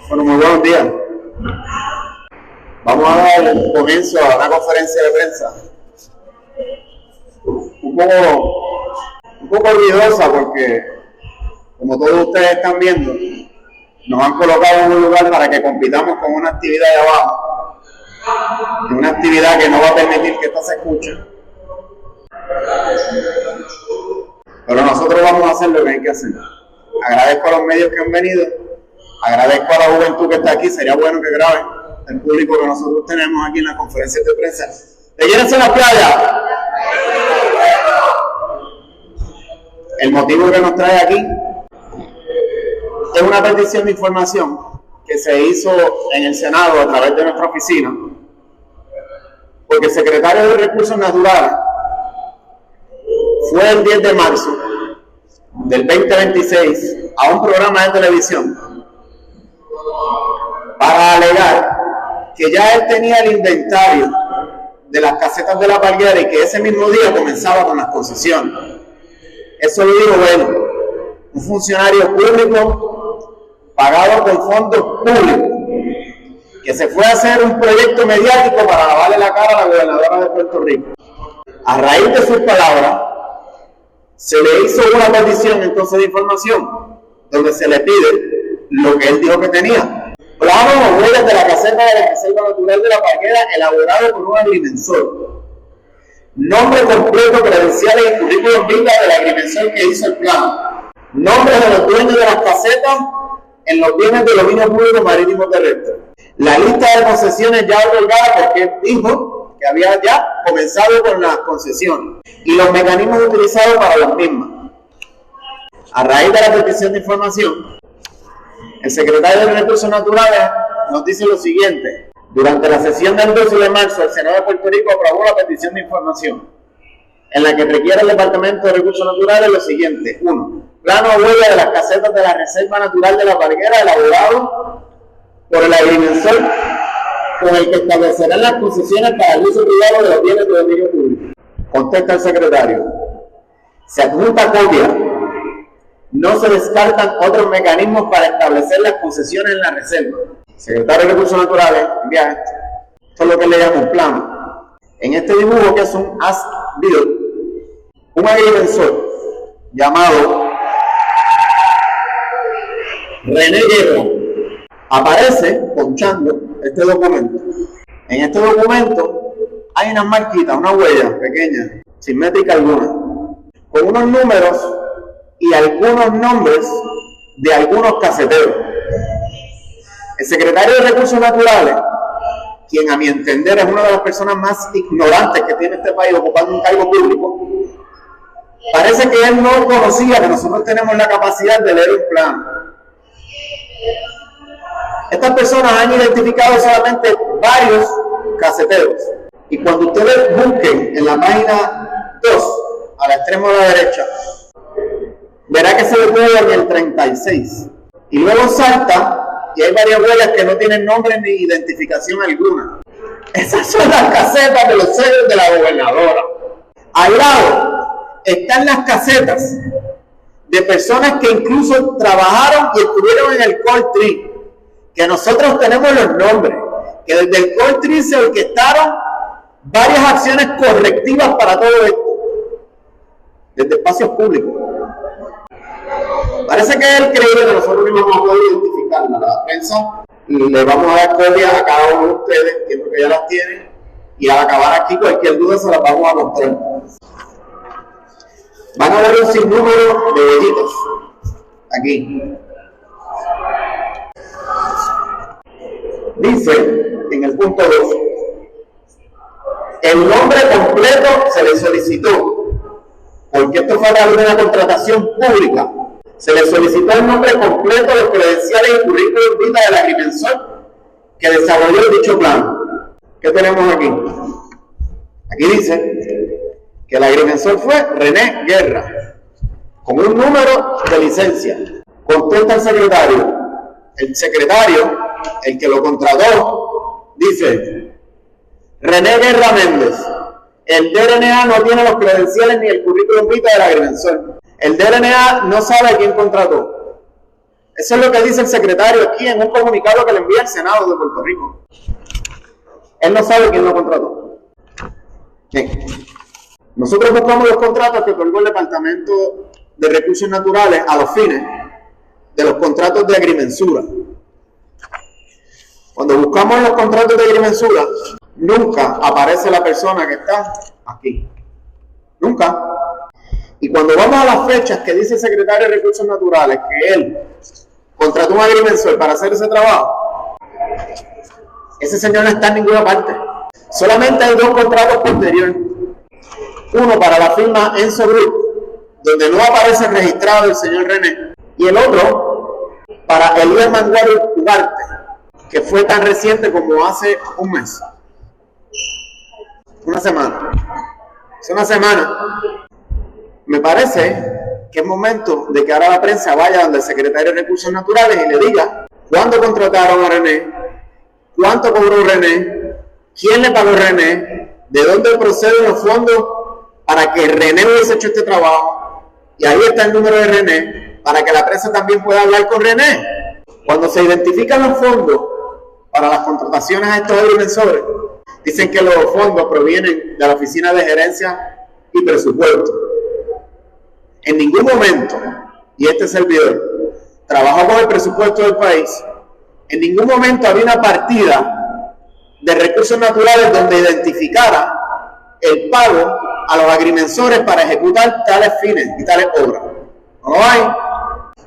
Bueno, muy buenos días. Vamos a dar comienzo a una conferencia de prensa un poco ruidosa porque, como todos ustedes están viendo, nos han colocado en un lugar para que compitamos con una actividad de abajo, una actividad que no va a permitir que esto se escuche. Pero nosotros vamos a hacer lo que hay que hacer. Agradezco a los medios que han venido, agradezco a la juventud que está aquí. Sería bueno que graben el público que nosotros tenemos aquí en las conferencias de prensa. ¡Rellénense la playa! El motivo que nos trae aquí es una petición de información que se hizo en el Senado a través de nuestra oficina, porque el secretario de Recursos Naturales fue el 10 de marzo del 2026 a un programa de televisión para alegar que ya él tenía el inventario de las casetas de la Parguera y que ese mismo día comenzaba con las concesiones. Eso lo dijo él, un funcionario público pagado con fondos públicos, que se fue a hacer un proyecto mediático para lavarle la cara a la gobernadora de Puerto Rico. A raíz de sus palabras, se le hizo una petición entonces de información, donde se le pide lo que él dijo que tenía: planos o huellas de la caseta de la Reserva Natural de la Parguera elaborado por un agrimensor, nombre completo, credenciales y currículum vitae del agrimensor que hizo el plano, nombres de los dueños de las casetas en los bienes de dominio público marítimo terrestre, la lista de concesiones ya otorgadas, porque él dijo que había ya comenzado con las concesiones, y los mecanismos utilizados para las mismas. A raíz de la petición de información, el secretario de Recursos Naturales nos dice lo siguiente: durante la sesión del 12 de marzo, el Senado de Puerto Rico aprobó la petición de información, en la que requiere el Departamento de Recursos Naturales lo siguiente: 1. Plano o huella de las casetas de la Reserva Natural de la Parguera elaborado por el agrimensor con el que establecerán las concesiones para el uso privado de los bienes de dominio público. Contesta el secretario: se adjunta copia. No se descartan otros mecanismos para establecer las concesiones en la reserva. El secretario de Recursos Naturales envía esto. Esto es lo que le llama un plano. En este dibujo, que es un as-built, un agrimensor llamado René Guerra aparece ponchando este documento. En este documento hay unas marquitas, una huella pequeña, sin métrica alguna, con unos números y algunos nombres de algunos caseteros. El secretario de Recursos Naturales, quien a mi entender es una de las personas más ignorantes que tiene este país ocupando un cargo público, parece que él no conocía que nosotros tenemos la capacidad de leer un plano. Estas personas han identificado solamente varios caseteros, y cuando ustedes busquen en la página 2, al extremo de la derecha, verá que se detuvo en el 36, y luego salta y hay varias huellas que no tienen nombre ni identificación alguna. Esas son las casetas de los sellos de la gobernadora. Al lado están las casetas de personas que incluso trabajaron y estuvieron en el Call Tree, que nosotros tenemos los nombres, que desde el Call Tree se orquestaron varias acciones correctivas para todo esto, desde espacios públicos. Parece que él creía que nosotros no íbamos a poder identificarla. La prensa le vamos a dar copia a cada uno de ustedes, entiendo que ya las tienen, y al acabar aquí cualquier duda se las vamos a mostrar. Van a ver un sinnúmero de vellitos aquí. Dice en el punto 2: el nombre completo se le solicitó, porque esto fue a través de una contratación pública. Se le solicitó el nombre completo, los credenciales y currículum vitae del agrimensor que desarrolló dicho plan. ¿Qué tenemos aquí? Aquí dice que el agrimensor fue René Guerra, con un número de licencia. Contesta el secretario. El secretario, el que lo contrató, dice: René Guerra Méndez, el DRNA no tiene los credenciales ni el currículum vitae del agrimensor. El DRNA no sabe a quién contrató. Eso es lo que dice el secretario aquí en un comunicado que le envía al Senado de Puerto Rico. Él no sabe quién lo contrató. Bien. Nosotros buscamos los contratos que otorgó el Departamento de Recursos Naturales a los fines de los contratos de agrimensura. Cuando buscamos los contratos de agrimensura, nunca aparece la persona que está aquí. Nunca. Y cuando vamos a las fechas que dice el secretario de Recursos Naturales que él contrató un agrimensor para hacer ese trabajo, ese señor no está en ninguna parte. Solamente hay dos contratos posteriores. Uno para la firma Enso Group, donde no aparece registrado el señor René, y el otro para Elías Manguero Ugarte, que fue tan reciente como hace un mes. Una semana. Hace una semana. Me parece que es momento de que ahora la prensa vaya donde el secretario de Recursos Naturales y le diga cuándo contrataron a René, cuánto cobró René, quién le pagó a René, de dónde proceden los fondos para que René hubiese hecho este trabajo. Y ahí está el número de René, para que la prensa también pueda hablar con René. Cuando se identifican los fondos para las contrataciones a estos agrimensores, dicen que los fondos provienen de la Oficina de Gerencia y Presupuesto. En ningún momento, y este servidor trabajó con el presupuesto del país, en ningún momento había una partida de recursos naturales donde identificara el pago a los agrimensores para ejecutar tales fines y tales obras. No lo hay.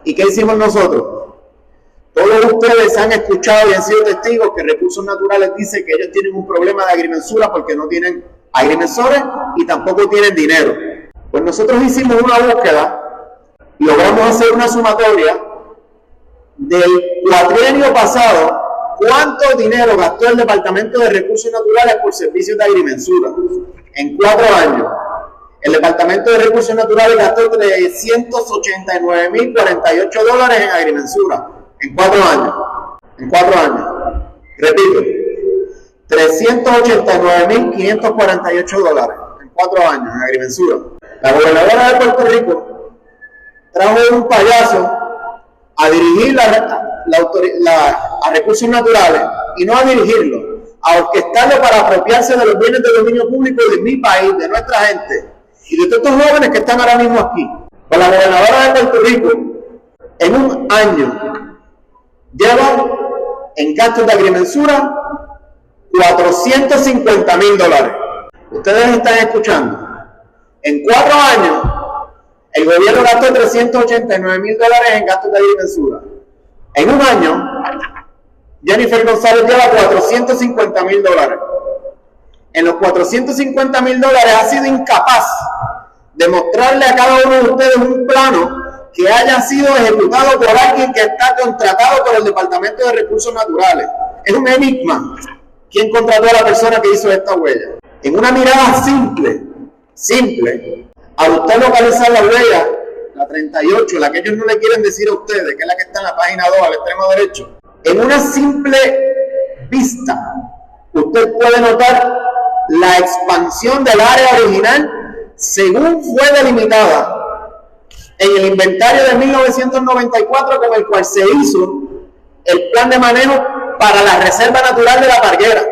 ¿Y qué hicimos nosotros? Todos ustedes han escuchado y han sido testigos que Recursos Naturales dice que ellos tienen un problema de agrimensura porque no tienen agrimensores y tampoco tienen dinero. Pues nosotros hicimos una búsqueda y logramos hacer una sumatoria del cuatrienio pasado, cuánto dinero gastó el Departamento de Recursos Naturales por servicios de agrimensura. En 4 años, el Departamento de Recursos Naturales gastó $389,048 en agrimensura. En 4 años. En 4 años. Repito, $389,548 en 4 años en agrimensura. La gobernadora de Puerto Rico trajo un payaso a dirigir a Recursos Naturales y no a dirigirlo, a orquestarlo para apropiarse de los bienes de dominio público de mi país, de nuestra gente y de todos estos jóvenes que están ahora mismo aquí. Pues la gobernadora de Puerto Rico en un año lleva en gastos de agrimensura $450,000. Ustedes están escuchando. En 4 años, el gobierno gastó $389,000 en gastos de agrimensura. En un año, Jennifer González lleva $450,000. En los $450,000 ha sido incapaz de mostrarle a cada uno de ustedes un plano que haya sido ejecutado por alguien que está contratado por el Departamento de Recursos Naturales. Es un enigma quién contrató a la persona que hizo esta huella. En una mirada simple, al usted localizar la huella, la 38, la que ellos no le quieren decir a ustedes, que es la que está en la página 2, al extremo derecho, en una simple vista, usted puede notar la expansión del área original según fue delimitada en el inventario de 1994 con el cual se hizo el plan de manejo para la Reserva Natural de la Parguera,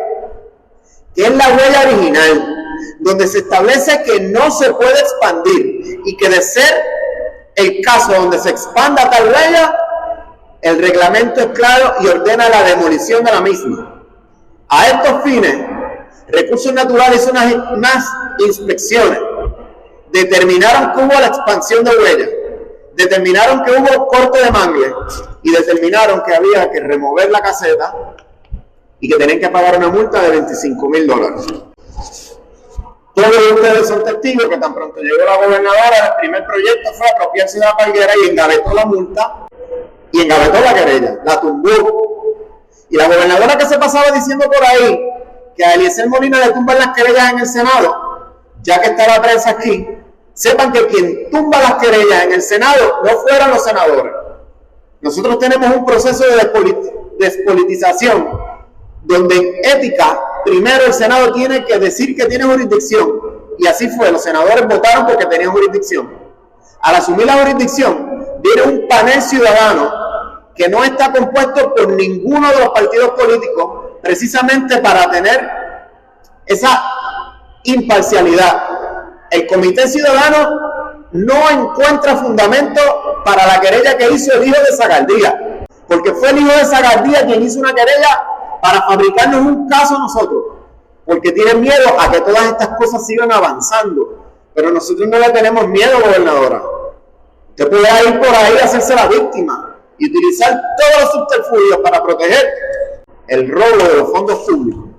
que es la huella original, donde se establece que no se puede expandir y que de ser el caso donde se expanda tal huella, el reglamento es claro y ordena la demolición de la misma. A estos fines, Recursos Naturales hizo unas inspecciones, determinaron que hubo la expansión de huella, determinaron que hubo corte de mangle y determinaron que había que remover la caseta y que tenían que pagar una multa de $25,000. Todos ustedes son testigos que tan pronto llegó la gobernadora, el primer proyecto fue apropiarse de la parguera y engavetó la multa y engavetó la querella, la tumbó. Y la gobernadora que se pasaba diciendo por ahí que a Eliezer Molina le tumban las querellas en el Senado, ya que está la prensa aquí, sepan que quien tumba las querellas en el Senado no fueron los senadores. Nosotros tenemos un proceso de despolitización donde en ética, primero el Senado tiene que decir que tiene jurisdicción, y así fue, los senadores votaron porque tenían jurisdicción. Al asumir la jurisdicción, viene un panel ciudadano que no está compuesto por ninguno de los partidos políticos, precisamente para tener esa imparcialidad. El Comité Ciudadano no encuentra fundamento para la querella que hizo el hijo de Zagaldía, porque fue el hijo de Zagaldía quien hizo una querella para fabricarnos un caso a nosotros, porque tienen miedo a que todas estas cosas sigan avanzando. Pero nosotros no le tenemos miedo, gobernadora. Usted puede ir por ahí a hacerse la víctima y utilizar todos los subterfugios para proteger el robo de los fondos públicos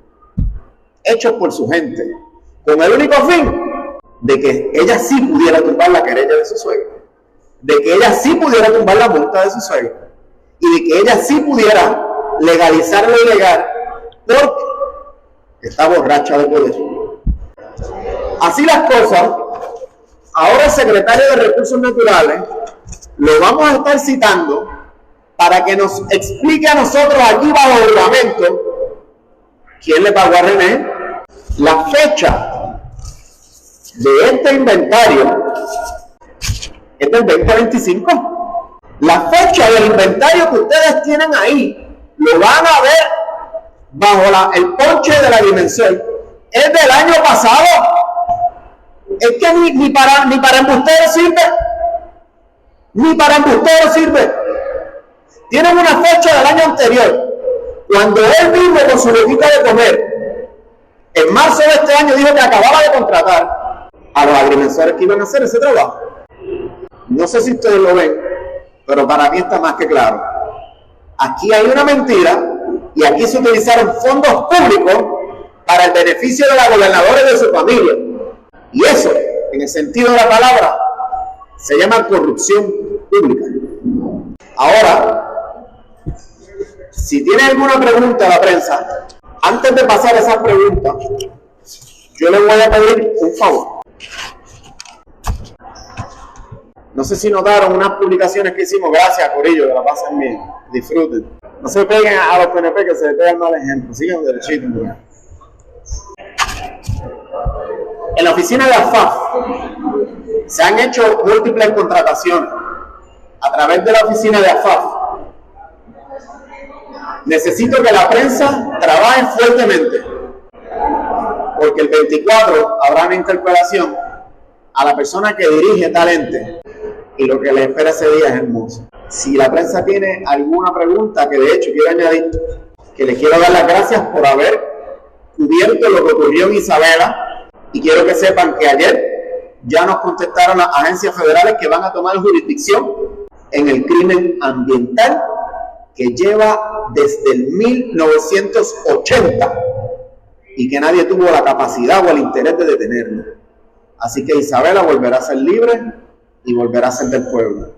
hechos por su gente, con el único fin de que ella sí pudiera tumbar la querella de su suegro, de que ella sí pudiera tumbar la multa de su suegro y de que ella sí pudiera legalizar lo ilegal porque está borracha de poder. Así las cosas, ahora el secretario de Recursos Naturales lo vamos a estar citando para que nos explique a nosotros aquí bajo juramento quién le pagó a René, la fecha de este inventario es del 2025. La fecha del inventario que ustedes tienen ahí lo van a ver bajo el ponche de la dimensión. Es del año pasado. Es que ni para embustero sirve. Ni para embustero sirve. Tienen una fecha del año anterior. Cuando él mismo con su boquita de comer, en marzo de este año dijo que acababa de contratar a los agrimensores que iban a hacer ese trabajo. No sé si ustedes lo ven, pero para mí está más que claro. Aquí hay una mentira y aquí se utilizaron fondos públicos para el beneficio de la gobernadora y de su familia. Y eso, en el sentido de la palabra, se llama corrupción pública. Ahora, si tiene alguna pregunta a la prensa, antes de pasar esas preguntas, yo les voy a pedir un favor. No sé si notaron unas publicaciones que hicimos. Gracias, Corillo, que la pasen bien. Disfruten. No se peguen a los PNP, que se les pega el mal ejemplo. Sigan derechito. En la oficina de AFAF se han hecho múltiples contrataciones a través de la oficina de AFAF. Necesito que la prensa trabaje fuertemente, porque el 24 habrá una interpelación a la persona que dirige tal ente y lo que les espera ese día es hermoso. Si la prensa tiene alguna pregunta, que de hecho quiero añadir que les quiero dar las gracias por haber cubierto lo que ocurrió en Isabela, y quiero que sepan que ayer ya nos contestaron las agencias federales que van a tomar jurisdicción en el crimen ambiental que lleva desde el 1980 y que nadie tuvo la capacidad o el interés de detenerlo. Así que Isabela volverá a ser libre y volverá a ser del pueblo.